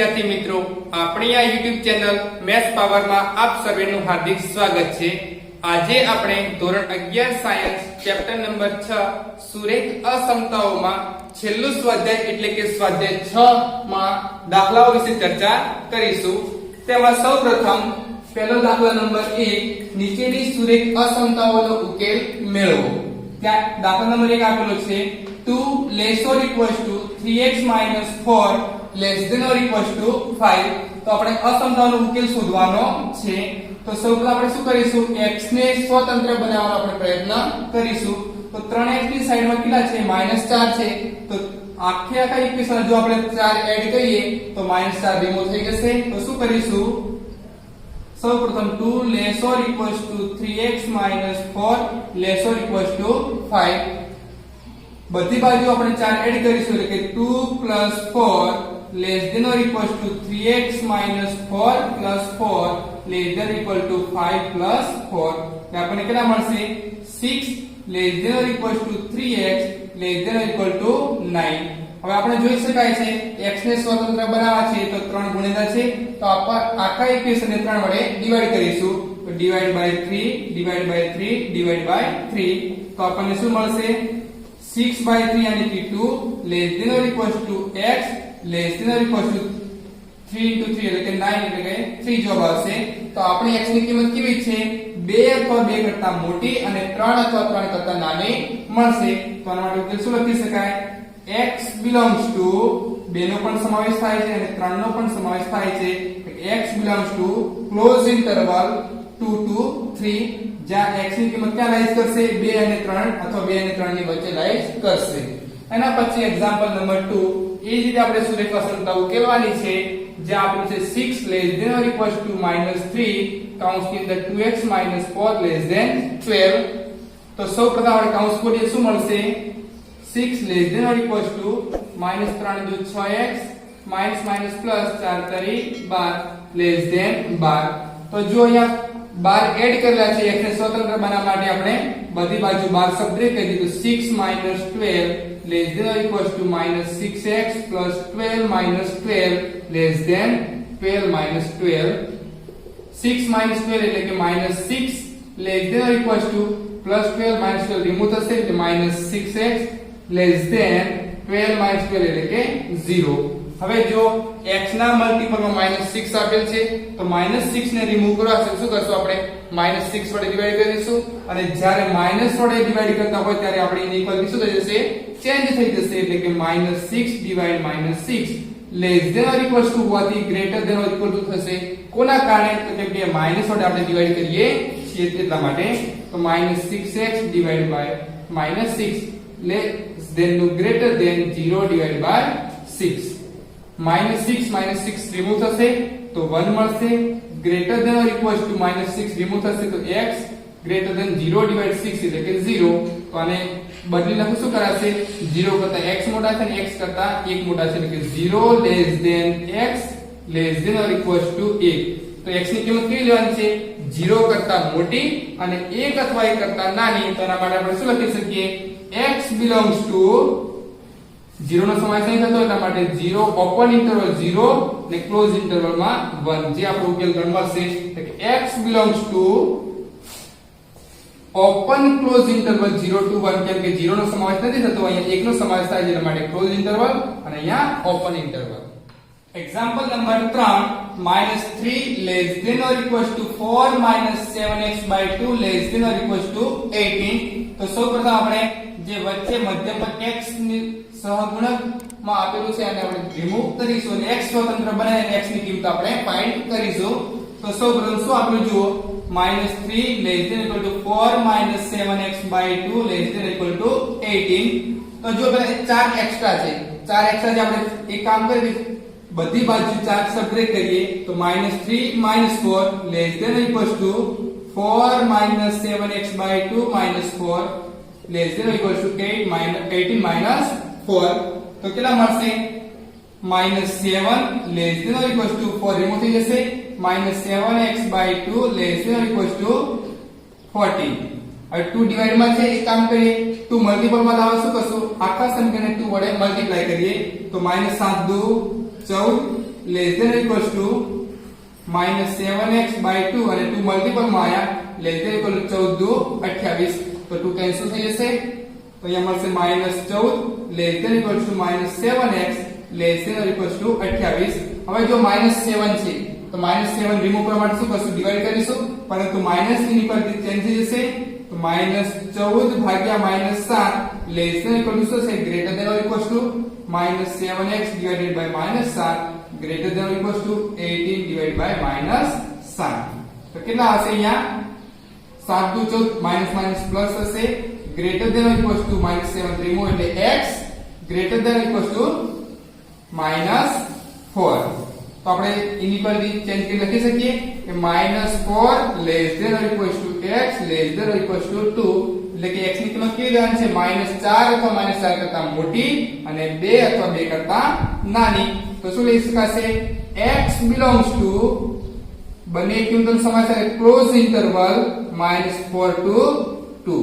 વિદ્યાર્થી મિત્રો, આપણી આ YouTube ચેનલ મેથ્સ પાવરમાં આપ સર્વેનું હાર્દિક સ્વાગત છે। આજે આપણે ધોરણ 11 સાયન્સ ચેપ્ટર નંબર 6 સુરેખ અસમતાઓમાં છેલ્લું સ્વાધ્યાય એટલે કે સ્વાધ્યાય 6 માં દાખલાઓ વિશે ચર્ચા કરીશું। તેમાં સૌપ્રથમ પહેલો દાખલા નંબર 1 નીચેની સુરેખ અસમતાઓનો ઉકેલ મેળવો। ત્યાં દાખલા નંબર 1 આપેલો છે 2 less or equals to 3x minus 4 less than or equals to 5। તો આપણે અસમતાઓનો ઉકેલ શોધવાનો છે। તો સૌપ્રથમ આપણે શું કરીશું, x ને સ્વતંત્ર બનાવવાનો આપણે પ્રયત્ન કરીશું। તો 3x ની સાઈડમાં કેટલા છે, -4 છે। તો આખા ઇક્વેશન જો આપણે 4 એડ કરીએ તો -4 રિમૂવ થઈ જશે। તો શું કરીશું, સૌપ્રથમ 2 less or equals to 3x minus 4 less or equals to 5। બધી બાજુ આપણે 4 એડ કરીશું એટલે કે 2 + 4 less than or equals to 3x minus 4 plus 4 less than or equal to 5 plus 4। એટલે આપણને કેટલા મળશે, 6 less than or equals to 3x less than or equal to 9। હવે આપણે જોઈ શકાય છે x ને સ્વતંત્ર બનાવવા છે તો 3 ગુણેલા છે। તો આપણે આખા ઇક્વેશનને 3 વડે ડિવાઈડ કરીશું। તો divide by 3 divide by 3 divide by 3 તો આપણને શું મળશે, 6/3 यानी कि 2 less than or equals to x less than or equals to 3 into 3 એટલે કે 9 એટલે કે 3 જવાબ આવશે। તો આપણે x ની કિંમત કેવી છે, 2 અથવા 2 કરતા મોટી અને 3 અથવા 3 કરતા નાની મળશે। તો આના માટે ઉકેલ શું લખી શકાય, x belongs to 2 નો પણ સમાવેશ થાય છે અને 3 નો પણ સમાવેશ થાય છે। x belongs to close interval 2 to 3 જ્યાં x ની કિંમત ક્યાં લાઈઝ કરશે, 2 અને 3 અથવા 2 અને 3 ની વચ્ચે લાઈઝ કરશે। એના પછી એક્ઝામ્પલ નંબર 2 એ જ રીતે આપણે સુરેખ અસમતા ઉકેલવાની છે। જ્યાં આપણું છે 6 less than or equals to -3 કૌંસ ની અંદર 2x - 4 less than 12। તો સૌપ્રથમ આપણે કૌંસ ખોલીએ, શું મળશે, 6 less than or equals to -3 × 6x - plus 4 તરી 12 less than 12। તો જો અહીંયા 12 એડ કરેલા છે x ને સ્વતંત્ર બનાવવા માટે આપણે બધી બાજુ 12 સબટ્રેક્ટ કરી દીધું। 6 - 12 less than or equals to -6x plus 12 - 12 less than 12 - 12। 6 - 12 એટલે કે -6 less than or equals to plus 12 - 12 remove થશે એટલે -6x less than 12 - 12 એટલે કે 0। હવે જો x ના મલ્ટીપલમાં -6 આપેલ છે તો -6 ને રિમૂવ કરવા શું કરશું, આપણે -6 વડે ડિવાઈડ કરીશું અને જ્યારે માઈનસ વડે ડિવાઈડ કરતા હોય ત્યારે આપણે ઇનઇક્વાલિટી શું થઈ જશે, ચેન્જ થઈ જશે એટલે કે -6 divide -6 less than or equals to હોવાથી greater than or equal to થશે। કોના કારણે, તો કેમ કે માઈનસ વડે આપણે ડિવાઈડ કરીએ છીએ એટલા માટે। તો -6x divide by -6 less than નું greater than 0 divide by 6। -6 - 6 remove થશે તો 1 મળશે। Greater than or equals to -6 remove થશે તો x ગ્રેટર ધેન 0 ડિવાઈડ 6 એટલે કે 0। તો આને બદલી નાખો, શું કરાશે, 0 કરતા x મોટા છે અને x કરતા 1 મોટા છે એટલે કે 0 less than x less than or equals to 1। તો x ની કિંમત કેવી લેવાની છે, 0 કરતા મોટી અને 1 અથવા 1 કરતા નાની। તો એના માટે આપણે શું લખી શકીએ, x belongs to 0 નો સમાવેશ નહીં થતો એટલા માટે 0 ઓપન ઇન્ટરવલ 0 ને ક્લોઝ ઇન્ટરવલ માં 1 જે આપણો ઉકેલ મળશે એટલે કે x belongs to open close interval 0 to 1। કેમ કે 0 નો સમાવેશ નથી થતો, અહીંયા 1 નો સમાવેશ થાય છે એટલા માટે ક્લોઝ ઇન્ટરવલ અને અહીંયા open interval. Example number 3 -3 less than or equals to 4 - 7x/2 less than or equals to 18। તો સૌપ્રથમ આપણે જે વચ્ચે મધ્યમાં x ની સહગુણક માં આપેલું છે અને આપણે રિમૂવ કરીશું અને x સ્વતંત્ર બનાવીને x ની કિંમત આપણે ફાઇન્ડ કરીશું। તો સૌપ્રથમ શું આપણું જુઓ, -3 less than equal to 4 - 7x/2 less than equal to 18। તો જો પેલા 4 એક્સ્ટ્રા છે, 4 એક્સ્ટ્રા છે, આપણે એક કામ કરી બધી બાજુ 4 સબટ્રેક્ટ કરીએ તો -3 - 4 less than equal to 4 - 7x/2 -4 less than equal to 18 - 4। તો કેટલા મળશે, -7 less than or equals to 4 remove થઈ જશે, -7x/2 less than or equals to 14। હવે 2 ડિવાઈડ માં છે, એક કામ કરીએ 2 મલ્ટીપલ માં લાવવા શું કરશું, આખા સમીકરણને 2 વડે મલ્ટીપ્લાય કરીએ તો -7 × 2 = 14 less than equals two -7x/2 અને 2 મલ્ટીપલ માં આયા લેસ ધેન ઇક્વલ ટુ 14 28 તો 2 કેન્સલ થઈ જશે તો અહીંયા મળશે -14 less than equals to -7x less than equals to 28 હવે જો -7 છે તો -7 રિમૂવ કરવા માટે શું કરશું ડિવાઈડ કરીશું પરંતુ માઈનસ ની પર ચેન્જ થઈ જશે તો -14 ભાગ્યા -7 લેસ ધેન ઇક્વલ ટુ શું છે greater than or equals to -7x divided by -7 greater than or equals to 18 divide by -7 તો કેટલા હશે અહીંયા 7 દુ 14 માઈનસ માઈનસ પ્લસ હશે greater than or equals to -7 remove એટલે x greater than or equals to -4 તો આપણે ઇનઇક્વાલિટી ચેન્જ કરી લખી શકીએ કે -4 less than or equals to x less than or equals to 2 એટલે કે x ની કિંમત કેવી લેવાની છે -4 અથવા -4 કરતા મોટી અને 2 અથવા 2 કરતા નાની તો શું લઈ શકાશે x belongs to બંને કિંમતોનો સમાસ થાય ક્લોઝ ઇન્ટરવલ -4 to 2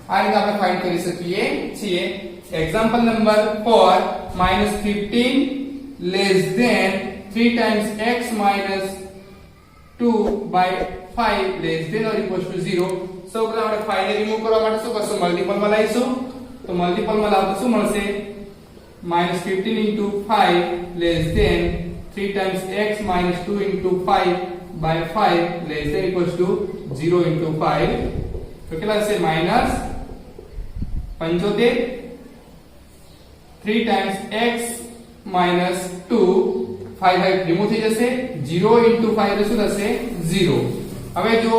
આ રીતે આપણે ફાઇન્ડ કરી શકીએ છીએ example number 4 -15 less than 3 times x minus 2 by 5 less than or equals to 0 સૌપ્રથમ આપણે 5 ને રિમૂવ કરવા માટે શું કરશું મલ્ટીપલ માં લાવીશું તો મલ્ટીપલ માં લાવતા શું મળશે -15 into 5 less than 3 times x minus 2 into 5 by 5 less than equals to 0 into 5 તો કેટલા હશે -75 3 times x minus 2 5 રિમૂવ થઈ જશે 0 into 5 એટલે શું થશે 0 હવે જો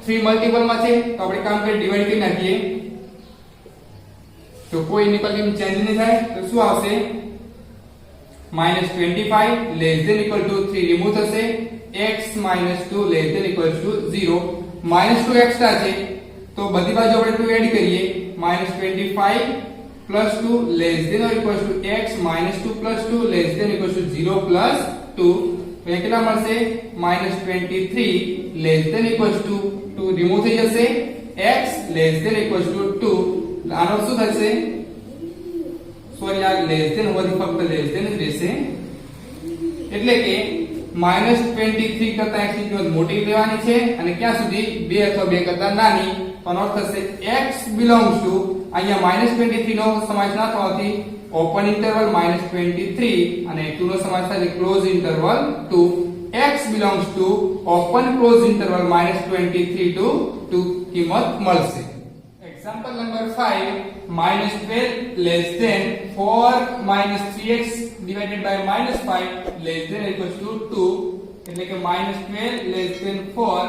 3 મલ્ટીપલ માં છે તો આપણે કામ કરી ડિવાઈડ કરી નાખીએ તો કોઈ ઇનઇક્વાલિટી ચેન્જ નહીં થાય તો શું આવશે -25 less than equal to 3 remove થશે x -2 less than equal to 0 -2 extra છે તો બધી બાજુ આપણે 2 એડ કરીએ -25 plus 2 less than or equals to x minus 2 plus 2 less than or equals to 0 plus 2 તો એ કેટલા મળશે -23 less than or equals to 2 remove થઈ જશે x less than or equals to 2 આનો શું થશે સોરી આ less than હોવાથી ફક્ત less than જ રહેશે એટલે કે -23 કરતા x ની કિંમત મોટી લેવાની છે અને ક્યાં સુધી 2 અથવા 2 કરતા નાની તો અર્થ થશે x belongs to અહીંયા -23 નો સમાવેશ ના થવાથી ઓપન ઇન્ટરવલ -23 અને 2 નો સમાવેશ થાય close interval 2 x belongs to open close interval -23 to 2 કિંમત મળશે example number 5 -12 less than 4 3x divided by -5 less than or equals to 2 એટલે કે -12 less than 4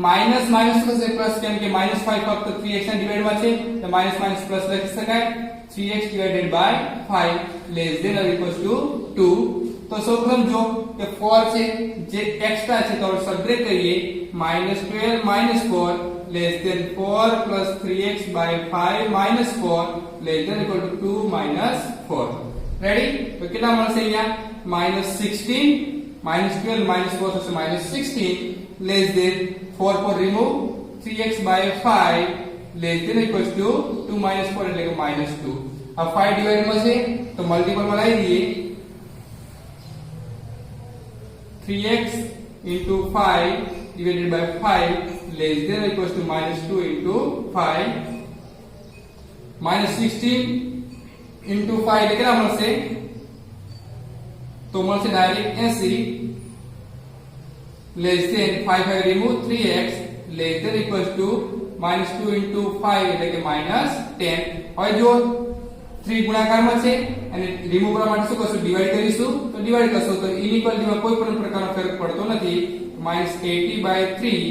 માઈનસ માઈનસ થશે પ્લસ કેમ કે -5 ફક્ત 3x ના ડિવાઇડ માં છે તો માઈનસ માઈનસ પ્લસ લખી શકાય 3x divided by 5 less than or equals to 2 તો સૌપ્રથમ જો કે 4 છે જે એક્સ્ટ્રા છે તો આપણે સબટ્રેક્ટ કરીએ -12 -4 less than 4 plus 3x by 5 minus 4 less than or equal to 2 4 ready તો કેટલા મળશે અહીંયા -16 -12 -4 થશે -16 less than 4 for remove 3x by 5 less than or equals to 2 4 એટલે કે -2 આ 5 ડિવાઇડ માં છે તો મલ્ટીપલ માં લાવી દઈએ 3x into 5 divided by 5 less than or equals to -2 into 5 -16 into 5 એટલે કેટલા મળશે તો મળશે direct 80 less than 5 remove 3x less than equals to -2 into 5 એટલે કે -10 હવે જો 3 ગુણાકારમાં છે અને રિમૂવ કરવા માટે શું કરશું ડિવાઈડ કરીશું તો ડિવાઈડ કરશો તો ઇનઇક્વાલિટીમાં કોઈ પણ પ્રકારનો ફરક પડતો નથી -80/3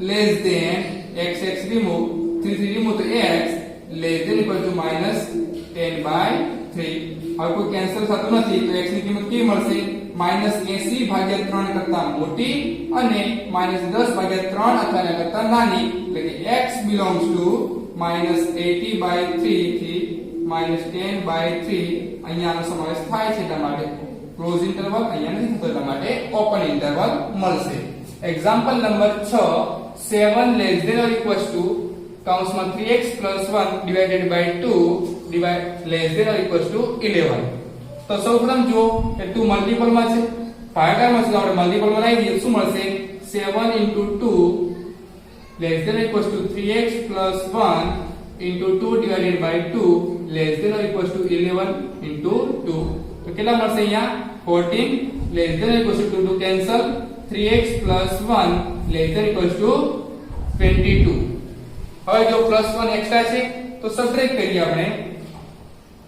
less than x remove 3 remove તો x less than equal to -10/3 હવે કોઈ કેન્સલ થતું નથી તો x ની કિંમત કેવી મળશે -80/3 કરતા મોટી અને -10/3 અથવા એના કરતા નાની એટલે કે x belongs to -80/3 થી -10/3 અહીંયાનો સમાવેશ થાય છે એટલા માટે ક્લોઝ ઇન્ટરવલ અહીંયા નથી થતો એટલા માટે ઓપન ઇન્ટરવલ મળશે example number 6 7 less than or equals to કૌંસમાં 3x + 1 divided by 2 less than or equals to 11 તો સૌપ્રથમ જો કે 2 મલ્ટીપલ માં છે ભાગાકારમાં છે તો આપણે મલ્ટીપલ માં લાવી દઈએ શું મળશે 7 into 2 less than or equals to 3x plus 1 into 2 divided by 2 less than or equals to 11 into 2 તો કેટલા મળશે અહીંયા 14 less than or equals to 2 cancel 3x plus 1 less than or equals to 22 હવે જો પ્લસ 1 એક્સ્ટ્રા છે તો subtract કરીએ આપણે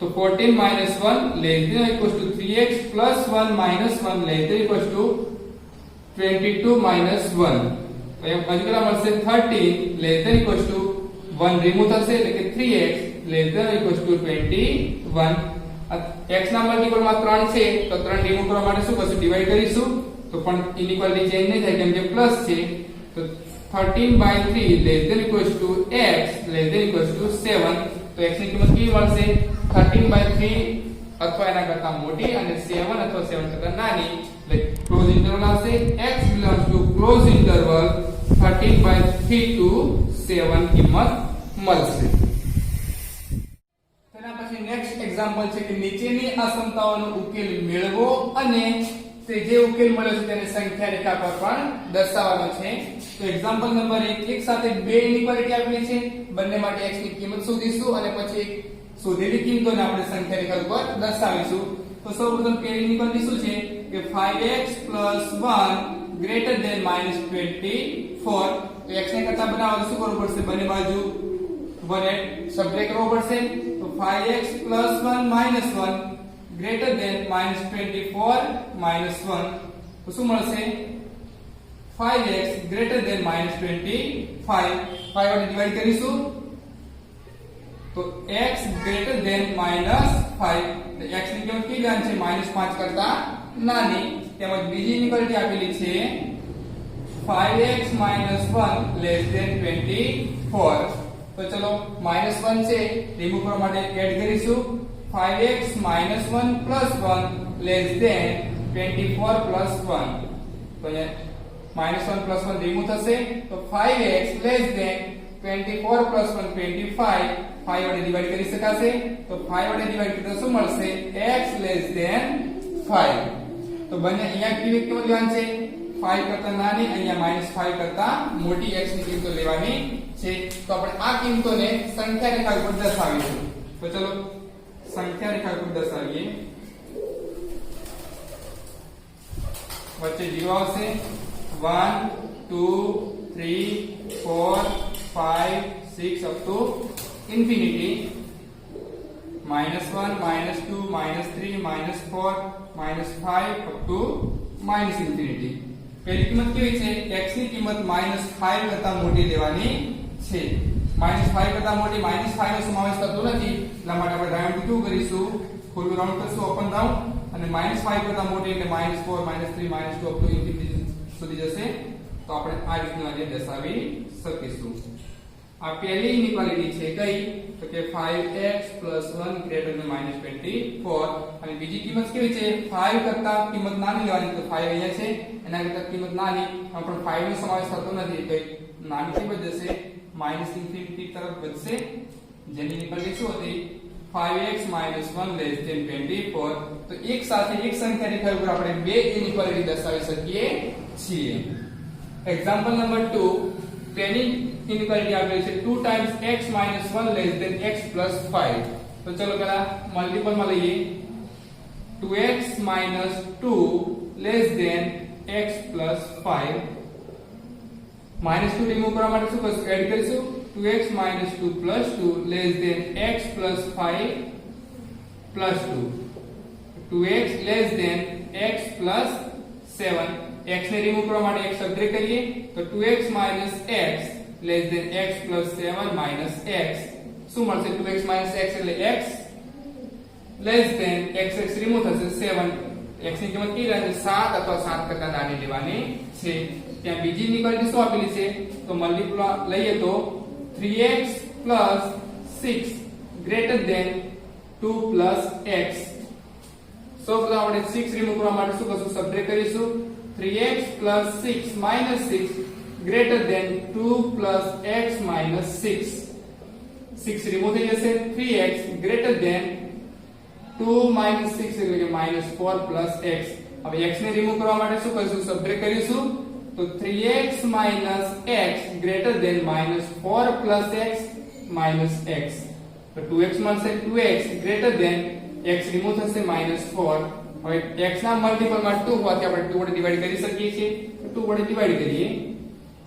તો 14 minus 1 less than or equals to 3x plus 1 minus 1 less than or equals to 22 minus 1 તો અહીં કેટલા મળશે 13 less than or equals to 1 remove થશે એટલે કે 3x less than or equals to 21 x ના મલ્ટીપલ માં 3 છે તો 3 રિમૂવ કરવા માટે શું કરશું ડિવાઈડ કરીશું તો પણ ઇનઇક્વાલિટી ચેન્જ નહીં થાય કેમ કે પ્લસ છે તો 13 by 3 less than or equals to x less than or equals to 7 તો x ની કિંમત કેવી મળશે 13 by 3 અથવા એના કરતા મોટી અને 7 અથવા 7 કરતા નાની એટલે ક્લોઝ ઇન્ટરવલ આવશે x belongs to close interval 13 by 3 to 7 કિંમત મળશે. તેના પછી નેક્સ્ટ એક્ઝામ્પલ છે કે નીચેની અસમતાઓનો ઉકેલ મેળવો અને તે જે ઉકેલ મળ્યો છે તેને સંખ્યા રેખા પર પણ દર્શાવવાનો છે. તો એક્ઝામ્પલ નંબર 1 એક સાથે બે ઇનઇક્વાલિટી આપેલી છે બંને માટે x ની કિંમત શોધીશું અને પછી શોધેલી કિંમતોને આપણે સંખ્યા રેખા ઉપર દર્શાવીશું. તો સૌપ્રથમ પહેલી ઇનઇક્વાલિટી શું છે કે 5x 1 greater than -24 તો x ને કરતા બનાવવા શું કરવું પડશે બંને બાજુ 1 સબટ્રેક્ટ કરવો પડશે તો 5x 1 1 greater than -24 -1 તો શું મળશે 5x greater than -25 5 વડે ડિવાઈડ કરીશું તો x greater than -5 તો x ની કિંમત કેવી છે -5 કરતા નાની. તેમજ બીજી ઇનઇક્વાલિટી આપેલી છે 5x - 1 less than 24 તો ચલો -1 છે રિમૂવ કરવા માટે એડ કરીશું 5x - 1 plus 1 less than 24 plus 1 તો અહીંયા -1 plus 1 રિમૂવ થશે તો 5x less than 24 plus 1 25 5 વડે ડિવાઈડ કરી શકાશે તો 5 વડે ડિવાઈડ કરીએ તો શું મળશે x less than 5 તો બંને અહીંયા કેવી કિંમત લેવાની છે 5 કરતા નાની અહીંયા -5 કરતા મોટી x ની કિંમત લેવાની છે. તો આપણે આ કિંમતોને સંખ્યા રેખા ઉપર દર્શાવીશું. તો ચલો સંખ્યા રેખા ઉપર દર્શાવીએ વચ્ચે 0 આવશે 1 2 3 4 5 6 up to infinity -1 -2 -3 -4 -5 up to infinity. પહેલી કિંમત કેવી છે x ની કિંમત -5 કરતા મોટી લેવાની છે. -5 કરતા મોટી -5 નો સમાવેશ થતો નથી એટલા માટે આપણે રાઉન્ડ કેવું કરીશું ખુલ્લું રાઉન્ડ કરશું ઓપન રાઉન્ડ અને -5 કરતા મોટી એટલે -4 -3 -2 up to infinity સુધી જશે તો આપણે આ રીતના જે દર્શાવી શકીશું. આ પહેલી ઇનઇક્વાલિટી છે કઈ તો કે 5x + 1 greater than -24 અને બીજી કિંમત કેવી છે 5 કરતા કિંમત નાની લેવાની તો 5 અહીંયા છે એના કરતા કિંમત નાની પણ 5 નો સમાવેશ થતો નથી તો નાની કિંમત જશે -ઇન્ફિનિટી તરફ વધશે જેની ઇનઇક્વાલિટી શું હતી 5x - 1 less than 24 તો એક સાથે એક સંખ્યા રેખા ઉપર આપણે બે ઇનઇક્વાલિટી દર્શાવી શકીએ છીએ. એક્ઝામ્પલ નંબર 2 પહેલી ઇનઇક્વાલિટી આપેલી છે 2 times x - 1 less than x plus 5 તો ચલો પહેલા મલ્ટીપલ માં લઈએ 2x - 2 less than x plus 5 -2 remove કરવા માટે શું કરશું એડ કરીશું 2x - 2 plus 2 less than x plus 5 plus 2 2x less than x plus 7 x ને રિમૂવ કરવા માટે x સબટ્રેક્ટ કરીએ તો 2x - x less than x plus 7 minus x શું મળશે 2x - x એટલે x less than x remove થશે 7 x ની કિંમત કેટલી રહેશે 7 અથવા 7 કરતા નાની લેવાની છે. ત્યાં બીજી ઇનઇક્વાલિટી શું આપેલી છે તો મલ્ટીપલ લઈએ તો 3x plus 6 greater than 2 plus x સૌપ્રથમ આપણે 6 રિમૂવ કરવા માટે શું કરશું સબટ્રેક્ટ કરીશું 3x plus 6 minus 6 greater than 2 plus x minus 6 6 remove થઈ જશે 3x greater than 2 minus 6 એટલે કે -4 plus x હવે x ને રિમૂવ કરવા માટે શું કરીશું? સબટ્રેક્ટ કરીશું. તો 3x - x greater than -4 + x - x. તો 2x મળશે. 2x greater than x remove થશે -4. હવે x ના મલ્ટીપલ માં 2 હોવાથી આપણે 2 વડે ડિવાઈડ કરી શકીએ છીએ. તો 2 વડે ડિવાઈડ કરીએ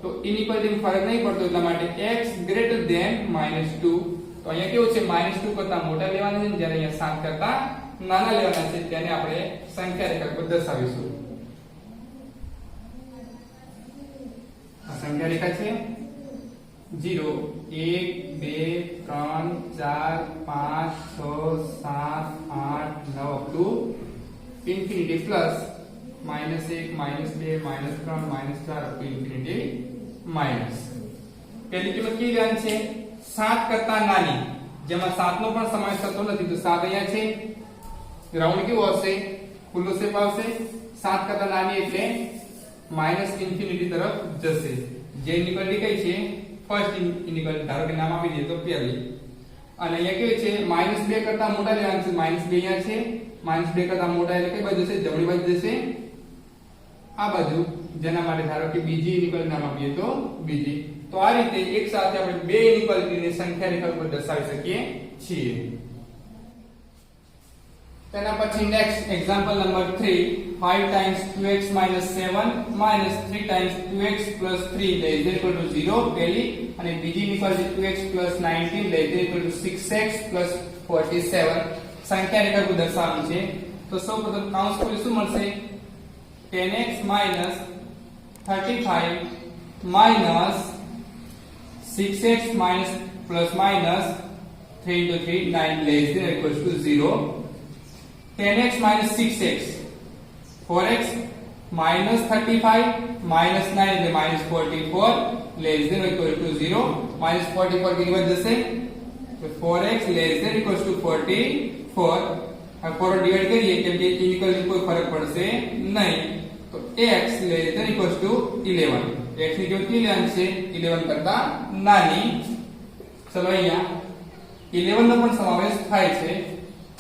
તો ઇનઇક્વાલિટી ફરક નહીં પડતો, એટલા માટે x ગ્રેટર ધેન -2. તો અહીંયા કેવું છે? -2 કરતા મોટા લેવાના છે, જ્યારે અહીંયા 7 કરતા નાના લેવાના છે. તેને આપણે સંખ્યા રેખા પર દર્શાવીશું. આ સંખ્યા રેખા છે 0 1 2 3 4 5 6 7 8 9 up to infinity plus -1 -2 -3 -4 up to infinity minus. પહેલી કિંમત કેવી લેવાની છે? 7 કરતા નાની, જેમાં 7 નો પણ સમાવેશ થતો નથી. તો 7 અહીંયા છે. રાઉન્ડ કેવો આવશે? ખુલ્લો શેપ આવશે. 7 કરતા નાની એટલે માઈનસ ઇન્ફિનિટી તરફ જશે. જે ઇનઇક્વાલિટી કઈ છે? First inequality. ધારો કે નામ આપી દઈએ તો પહેલી. અને અહીંયા કેવી છે? -2 કરતા મોટા લેવાનું છે. -2 અહીંયા છે. -2 કરતા મોટા એટલે કઈ બાજુ જશે? જમણી બાજુ જશે. આ બાજુ, જેના માટે ધારો કે બીજી ઇનઇક્વાલિટી નામ આપીએ તો બીજી. તો આ રીતે એક સાથે આપણે બે ઇનઇક્વાલિટીની સંખ્યા રેખા પર દર્શાવી શકીએ છીએ. તેના પછી next example number 3, 5 times 2x - 7 - 3 times 2x + 3 ≤ 0 પહેલી, અને બીજી ઇનઇક્વાલિટી 2x + 19 ≤ 6x + 47 સંખ્યા રેખા પર દર્શાવવાની છે. તો સૌપ્રથમ કૌંસ ખોલી શું મળશે? 10x - 35 - 6x - ± 3 × 3 9 ≤ 0. 10x - 6x, 4x - 35 - 9 એટલે -44 ≤ 0. -44 કેની બાજુ જશે? તો 4x ≤ 44. હવે 4 ડિવાઈડ કરીએ કેમ કે ઇનઇક્વાલિટી કોઈ ફરક પડશે નહીં. તો x ≤ 11. x ની કિંમત કેટલી લેવાની છે? 11 કરતા નાની. ચલો અહીંયા 11 નો પણ સમાવેશ થાય છે.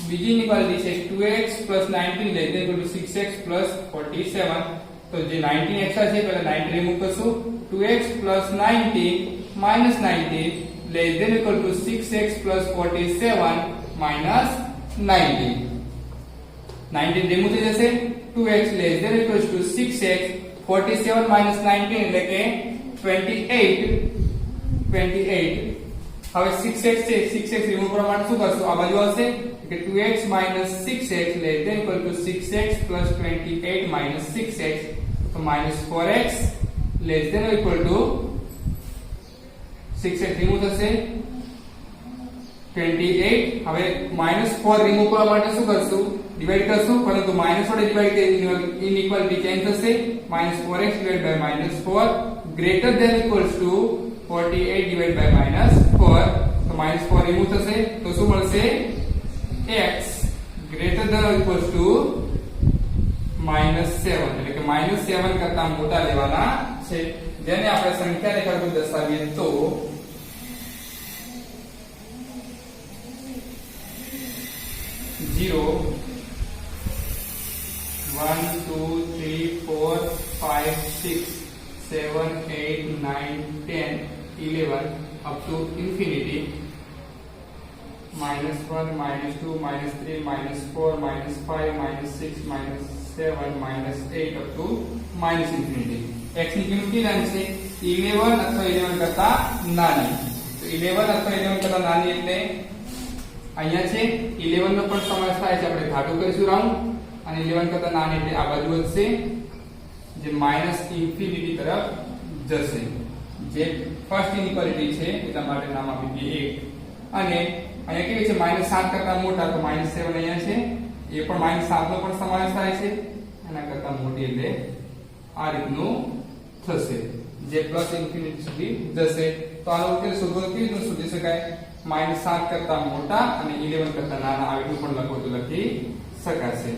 બીજી ઇનઇક્વાલિટી છે 2x + 19 ≤ 6x + 47. તો જે 19 એક્સ્ટ્રા છે પહેલા 19 રિમૂવ કરશું. 2x + 19 - 19 ≤ 6x + 47 - 19. 19 રિમૂવ થઈ જશે. 2x ≤ 6x, 47 - 19 એટલે કે 28. હવે 6x છે. 6x રિમૂવ કરવા માટે શું કરશું? આ બાજુ આવશે કે 2x - 6x ≤ 6x + 28 - 6x. તો -4x ≤ 6x રિમૂવ થશે. 28. હવે -4 રિમૂવ કરવા માટે શું કરશું? ડિવાઈડ કરશું, પરંતુ માઈનસ વડે ડિવાઈડ કરીએ ઇનઇક્વાલિટી ચેન્જ થશે. -4x / -4 greater than equals two 48 / -4. તો -4 રિમૂવ થશે. તો શું મળશે? x greater than equals to -7 એટલે કે -7 કરતા મોટા લેવાના છે. જેને આપણે સંખ્યા રેખા પર દર્શાવીએ તો 0 1 2 3 4 5 6 7 8 9 10 11 up to infinity. -1 -2 -3 -4 -5 -6 -7 -8 up to -infinity. x ની કિંમત કેટલી છે? 11 અથવા 11 કરતા નાની. તો 11 અથવા 11 કરતા નાની એટલે અહીંયા છે 11 નો પણ સમાવેશ થાય છે. આપણે ઘાટું કરીશું રાઉન્ડ, અને 11 કરતા નાની એટલે આ બાજુ વધશે, જે -ઇન્ફિનિટી તરફ જશે. જે ફર્સ્ટ ઇનઇક્વાલિટી છે એટલા માટે નામ આપી દઈએ 1. અને અહીંયા કેવી છે? -7 કરતા મોટા, તો -7 અહીંયા છે. એ પણ -7 નો પણ સમાવેશ થાય છે. એના કરતા મોટી એટલે આ રીતનું થશે, જે +ઇન્ફિનિટી સુધી જશે. તો આનો ઉકેલ શોધવો કેવી રીતે શોધી શકાય? -7 કરતા મોટા અને 11 કરતા નાના, આવી રીતે પણ લખો તો લખી શકાશે.